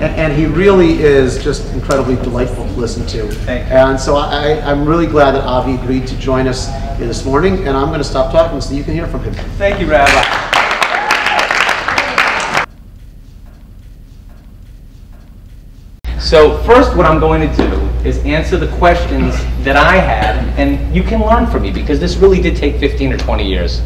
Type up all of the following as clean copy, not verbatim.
and he really is just incredibly delightful to listen to. Thank you. And so I'm really glad that Avi agreed to join us this morning, and I'm going to stop talking so you can hear from him. Thank you, Rabbi. So first, what I'm going to do is answer the questions that I had, and you can learn from me, because this really did take 15 or 20 years.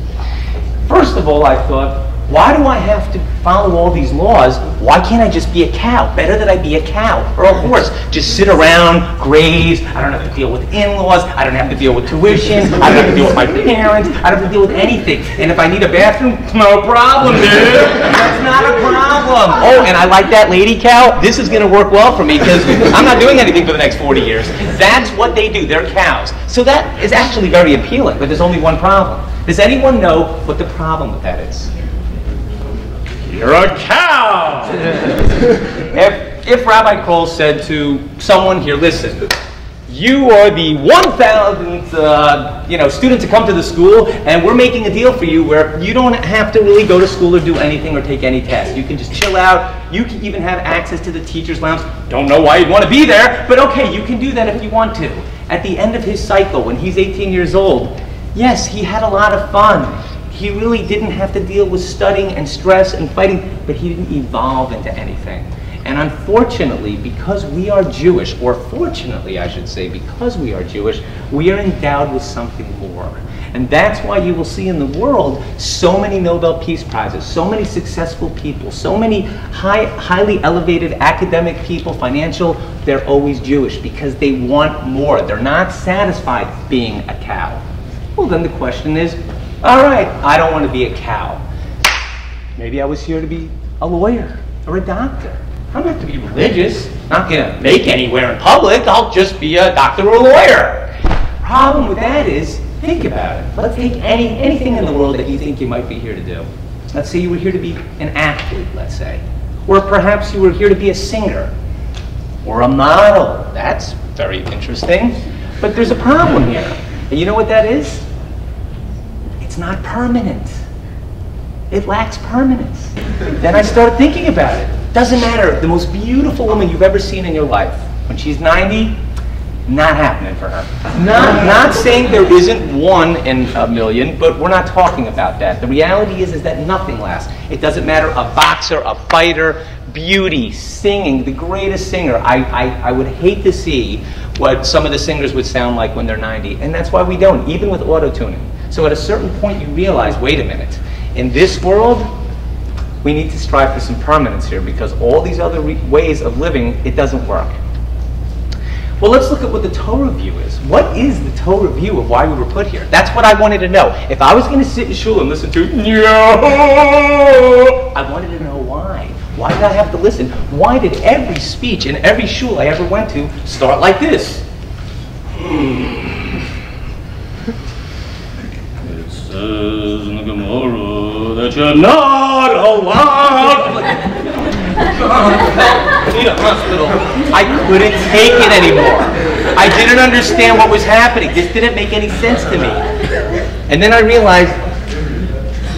First of all, I thought, why do I have to follow all these laws? Why can't I just be a cow? Better that I be a cow or a horse. Just sit around, graze. I don't have to deal with in-laws. I don't have to deal with tuition. I don't have to deal with my parents. I don't have to deal with anything. And if I need a bathroom, no problem, dude. That's not a problem. Oh, and I like that lady cow. This is going to work well for me because I'm not doing anything for the next 40 years. That's what they do. They're cows. So that is actually very appealing, but there's only one problem. Does anyone know what the problem with that is? You're a cow! if Rabbi Kroll said to someone here, listen, you are the 1,000th student to come to the school, and we're making a deal for you where you don't have to really go to school or do anything or take any tests. You can just chill out. You can even have access to the teacher's lounge. Don't know why you'd want to be there, but okay, you can do that if you want to. At the end of his cycle, when he's 18 years old, yes, he had a lot of fun. He really didn't have to deal with studying and stress and fighting, but he didn't evolve into anything. And unfortunately, because we are Jewish, or fortunately I should say, because we are Jewish, we are endowed with something more. And that's why you will see in the world so many Nobel Peace Prizes, so many successful people, so many highly elevated academic people, financial, they're always Jewish because they want more. They're not satisfied being a cow. Well, then the question is, all right, I don't want to be a cow. Maybe I was here to be a lawyer or a doctor. I don't have to be religious. I'm not going to make anywhere in public. I'll just be a doctor or a lawyer. Problem with that is, think about it. Let's take anything in the world that you think you might be here to do. Let's say you were here to be an athlete, let's say. Or perhaps you were here to be a singer or a model. That's very interesting. But there's a problem here. And you know what that is? It's not permanent. It lacks permanence. Then I started thinking about it. Doesn't matter, the most beautiful woman you've ever seen in your life, when she's 90, not happening for her. Not saying there isn't one in a million, but we're not talking about that. The reality is that nothing lasts. It doesn't matter, a boxer, a fighter, beauty, singing, the greatest singer. I would hate to see what some of the singers would sound like when they're 90, and that's why we don't, even with auto-tuning. So at a certain point you realize, wait a minute, in this world, we need to strive for some permanence here because all these other ways of living, it doesn't work. Well, let's look at what the Torah view is. What is the Torah view of why we were put here? That's what I wanted to know. If I was going to sit in shul and listen to, I wanted to know why. Why did I have to listen? Why did every speech in every shul I ever went to start like this? It says in the Gemara that you're not allowed. I need a hospital. I couldn't take it anymore. I didn't understand what was happening. This didn't make any sense to me. And then I realized,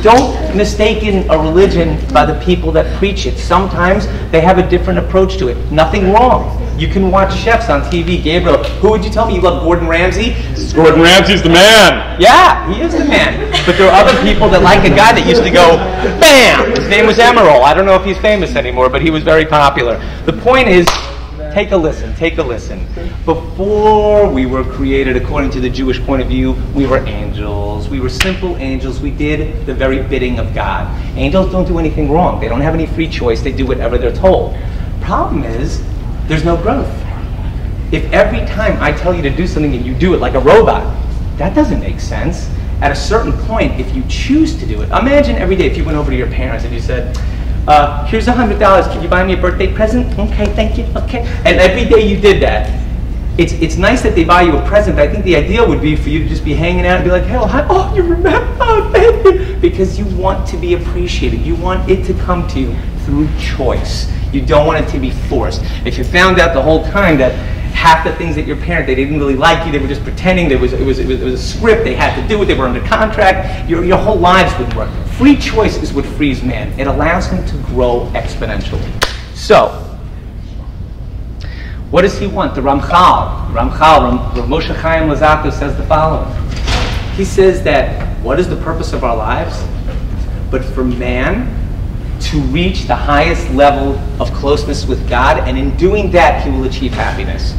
don't mistake a religion by the people that preach it. Sometimes they have a different approach to it. Nothing wrong. You can watch chefs on TV. Gabriel, who would you tell me you love? Gordon Ramsay? Gordon Ramsay's the man. Yeah, he is the man. But there are other people that like a guy that used to go, bam! His name was Emerald. I don't know if he's famous anymore, but he was very popular. The point is, take a listen, take a listen. Before we were created, according to the Jewish point of view, we were angels. We were simple angels. We did the very bidding of God. Angels don't do anything wrong. They don't have any free choice. They do whatever they're told. Problem is, there's no growth. If every time I tell you to do something and you do it like a robot, that doesn't make sense. At a certain point, if you choose to do it, imagine every day if you went over to your parents and you said, here's $100, can you buy me a birthday present? Okay, thank you, okay. And every day you did that. It's nice that they buy you a present, but I think the idea would be for you to just be hanging out and be like, hey, oh, you remember, oh, thank you. Because you want to be appreciated. You want it to come to you through choice. You don't want it to be forced. If you found out the whole time that half the things that your parent, they didn't really like you, they were just pretending, it was a script, they had to do it, they were under contract, your whole lives would work. Free choice is what frees man. It allows him to grow exponentially. So, What does he want? The Ramchal, Moshe Chaim Luzzatto says the following. He says that what is the purpose of our lives? But for man to reach the highest level of closeness with God, and in doing that, he will achieve happiness.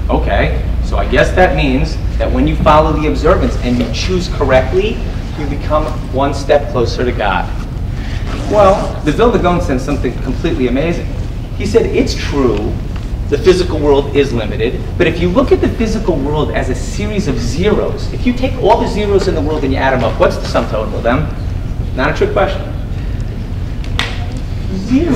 Okay, so I guess that means that when you follow the observance and you choose correctly, you become one step closer to God. Well, the Vilna Gaon said something completely amazing. He said, it's true, the physical world is limited, but if you look at the physical world as a series of zeros, if you take all the zeros in the world and you add them up, what's the sum total of them? Not a trick question. Zero.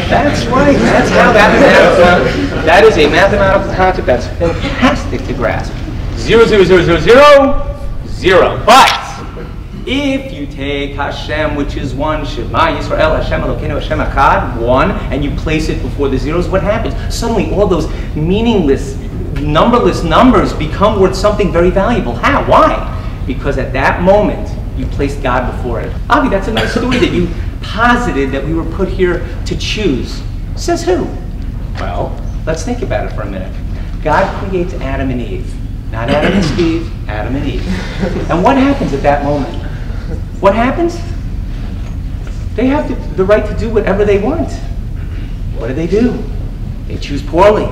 That's right. That's how that is a mathematical concept that's fantastic to grasp. 0, 0, 0, 0, 0, 0. But if you take Hashem, which is one, Shema Yisrael, Hashem Elokeinu, Hashem Echad, one, and you place it before the zeros, what happens? Suddenly all those meaningless, numberless numbers become worth something very valuable. How? Why? Because at that moment, you placed God before it. Avi, that's a nice story that you posited that we were put here to choose. Says who? Well, let's think about it for a minute. God creates Adam and Eve. Not Adam and Steve, Adam and Eve. And what happens at that moment? What happens? They have the right to do whatever they want. What do? They choose poorly.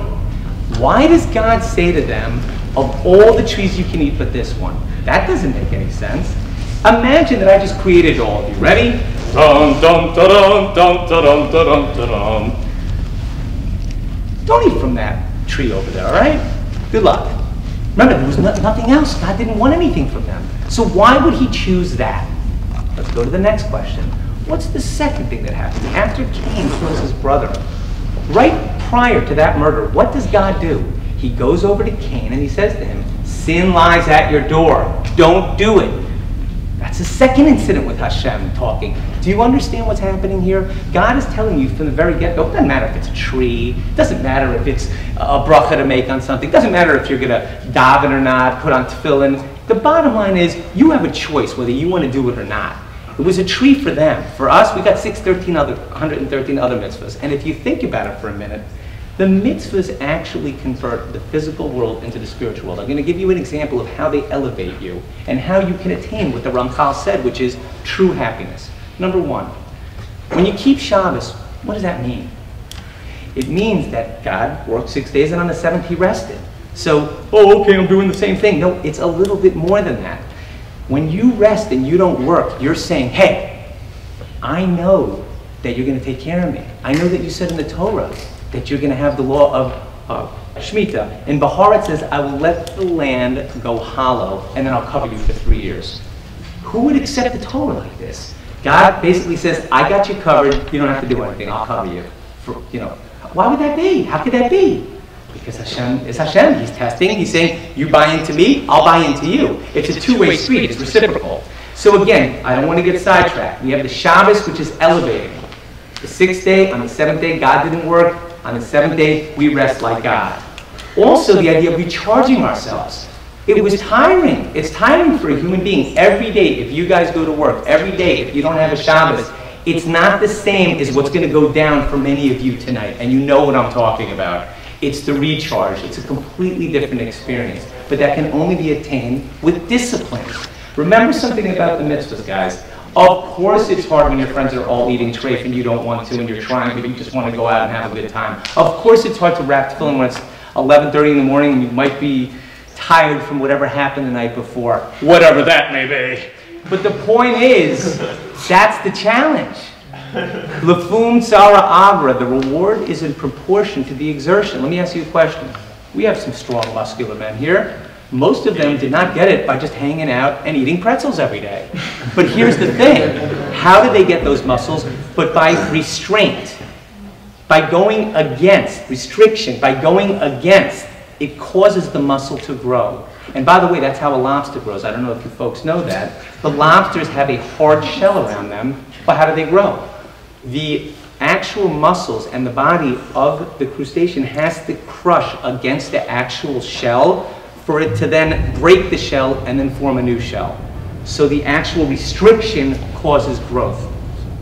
Why does God say to them, of all the trees you can eat but this one? That doesn't make any sense. Imagine that I just created all of you. Ready? Dum, dum, da-dum, dum, da-dum, da-dum, da-dum. Don't eat from that tree over there, all right? Good luck. Remember, there was nothing else. God didn't want anything from them. So why would he choose that? Let's go to the next question. What's the second thing that happens? After Cain kills his brother, right prior to that murder, what does God do? He goes over to Cain and he says to him, sin lies at your door. Don't do it. That's the second incident with Hashem talking. Do you understand what's happening here? God is telling you from the very get-go, it doesn't matter if it's a tree, it doesn't matter if it's a bracha to make on something, it doesn't matter if you're going to daven or not, put on tefillin. The bottom line is, you have a choice whether you want to do it or not. It was a tree for them. For us, we got 113 other mitzvahs. And if you think about it for a minute, the mitzvahs actually convert the physical world into the spiritual world. I'm going to give you an example of how they elevate you and how you can attain what the Ramchal said, which is true happiness. Number one, when you keep Shabbos, what does that mean? It means that God worked 6 days and on the seventh he rested. So, oh, okay, I'm doing the same thing. No, it's a little bit more than that. When you rest and you don't work, you're saying, hey, I know that you're going to take care of me. I know that you said in the Torah that you're going to have the law of Shemitah. In Bahar it says, I will let the land go hollow, and then I'll cover you for 3 years. Who would accept the Torah like this? God basically says, I got you covered, you don't have to do anything, I'll cover you. Why would that be? How could that be? Because Hashem is Hashem. He's testing, he's saying, you buy into me, I'll buy into you. It's a two-way street, it's reciprocal. So again, I don't want to get sidetracked. We have the Shabbos, which is elevating. The 6th day, on the 7th day, God didn't work. On the 7th day, we rest like God. Also, the idea of recharging ourselves. It was tiring. It's tiring for a human being. Every day, if you guys go to work, every day, if you don't have a Shabbos, it's not the same as what's going to go down for many of you tonight. And you know what I'm talking about. It's the recharge. It's a completely different experience. But that can only be attained with discipline. Remember something about the mitzvahs, guys. Of course it's hard when your friends are all eating treif and you don't want to and you're trying, but you just want to go out and have a good time. Of course it's hard to wrap tefillin when it's 11:30 in the morning and you might be tired from whatever happened the night before. Whatever that may be. But the point is, that's the challenge. Lefum tzara agra, the reward is in proportion to the exertion. Let me ask you a question. We have some strong muscular men here. Most of them did not get it by just hanging out and eating pretzels every day. But here's the thing. How did they get those muscles? But by restraint. By going against, restriction, by going against, it causes the muscle to grow. And by the way, that's how a lobster grows. I don't know if you folks know that. The lobsters have a hard shell around them, but how do they grow? The actual muscles and the body of the crustacean has to crush against the actual shell for it to then break the shell and then form a new shell. So the actual restriction causes growth.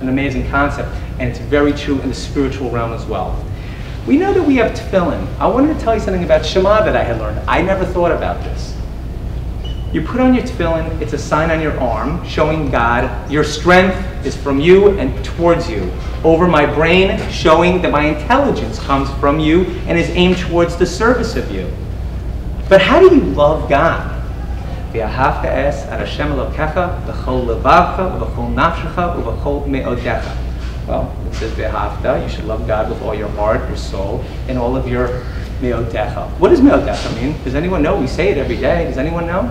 An amazing concept, and it's very true in the spiritual realm as well. We know that we have tefillin. I wanted to tell you something about Shema that I had learned. I never thought about this. You put on your tefillin, it's a sign on your arm showing God your strength is from you and towards you. Over my brain, showing that my intelligence comes from you and is aimed towards the service of you. But how do you love God? V'ahavta es ad Hashem Elokecha v'chol levavcha v'chol nafshecha v'chol me'odecha. Well, it says v'ahavta, you should love God with all your heart, your soul, and all of your me'odecha. What does me'odecha mean? Does anyone know? We say it every day. Does anyone know?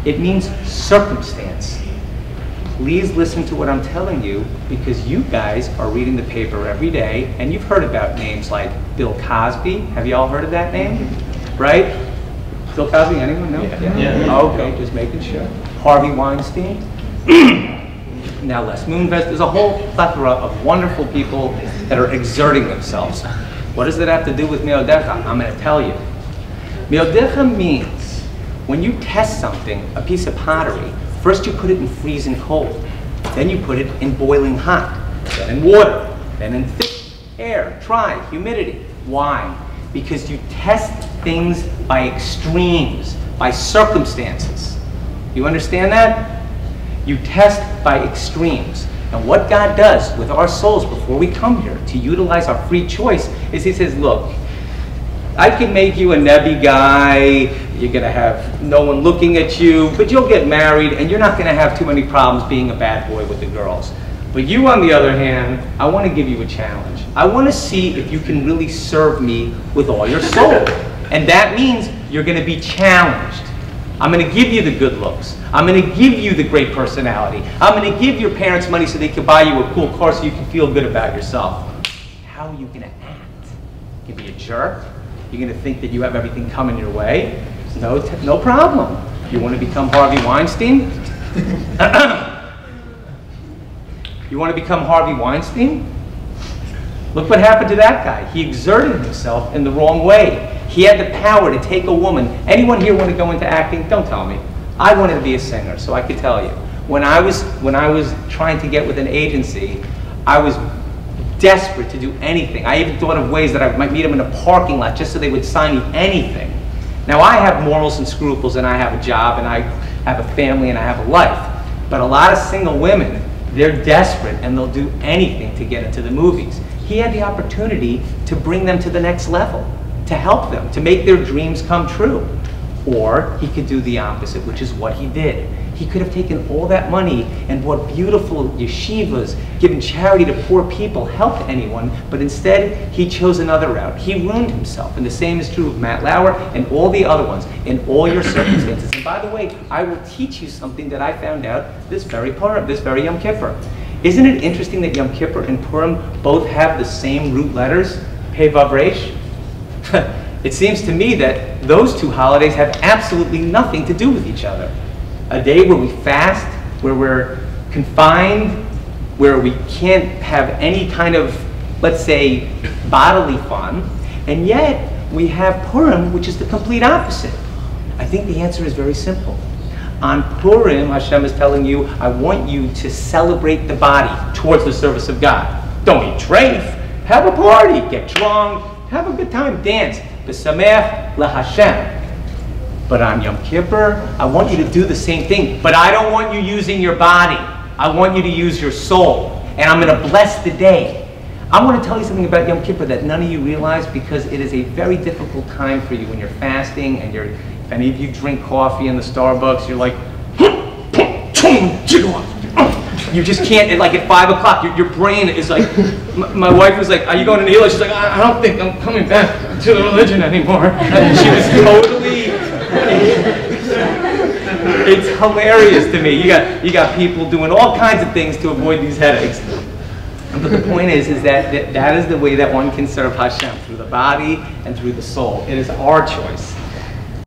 It means circumstance. Please listen to what I'm telling you, because you guys are reading the paper every day, and you've heard about names like Bill Cosby. Have you all heard of that name? Right? Bill Cosby, anyone know? Yeah. Oh, okay, just making sure. Harvey Weinstein. Now Les Moonves. There's a whole plethora of wonderful people that are exerting themselves. What does that have to do with me'odecha? I'm going to tell you. Me'odecha means when you test something, a piece of pottery, first you put it in freezing cold, then you put it in boiling hot, then in water, then in thick air, dry, humidity. Why? Because you test things by extremes, by circumstances. You understand that? You test by extremes. And what God does with our souls before we come here to utilize our free choice is He says, look, I can make you a Nebi guy, you're going to have no one looking at you, but you'll get married and you're not going to have too many problems being a bad boy with the girls. But you, on the other hand, I want to give you a challenge. I want to see if you can really serve me with all your soul. And that means you're going to be challenged. I'm going to give you the good looks. I'm going to give you the great personality. I'm going to give your parents money so they can buy you a cool car so you can feel good about yourself. How are you going to act? You can be a jerk. You're going to think that you have everything coming your way. No problem. You want to become Harvey Weinstein? You want to become Harvey Weinstein? Look what happened to that guy. He exerted himself in the wrong way. He had the power to take a woman. Anyone here want to go into acting? Don't tell me. I wanted to be a singer, so I could tell you. When I was trying to get with an agency, I was desperate to do anything. I even thought of ways that I might meet them in a parking lot just so they would sign me anything. Now I have morals and scruples, and I have a job, and I have a family, and I have a life. But a lot of single women, they're desperate, and they'll do anything to get into the movies. He had the opportunity to bring them to the next level, to help them, to make their dreams come true. Or he could do the opposite, which is what he did. He could have taken all that money and bought beautiful yeshivas, given charity to poor people, helped anyone, but instead he chose another route. He ruined himself, and the same is true of Matt Lauer and all the other ones, in all your circumstances. And by the way, I will teach you something that I found out this very Yom Kippur. Isn't it interesting that Yom Kippur and Purim both have the same root letters, Pei Vav Resh? It seems to me that those two holidays have absolutely nothing to do with each other. A day where we fast, where we're confined, where we can't have any kind of, let's say, bodily fun, and yet we have Purim, which is the complete opposite. I think the answer is very simple. On Purim, Hashem is telling you, I want you to celebrate the body towards the service of God. Don't eat treif, have a party, get drunk, have a good time, dance. B'samech LaHashem. But on Yom Kippur, I want you to do the same thing, but I don't want you using your body. I want you to use your soul, and I'm going to bless the day. I want to tell you something about Yom Kippur that none of you realize, because it is a very difficult time for you when you're fasting, and if any of you drink coffee in the Starbucks, you're like, you just can't, like at 5 o'clock, your brain is like, my wife was like, are you going to kneel? She's like, I don't think I'm coming back to the religion anymore. And she was totally, it's hilarious to me. You got people doing all kinds of things to avoid these headaches. But the point is that is the way that one can serve Hashem, through the body and through the soul. It is our choice.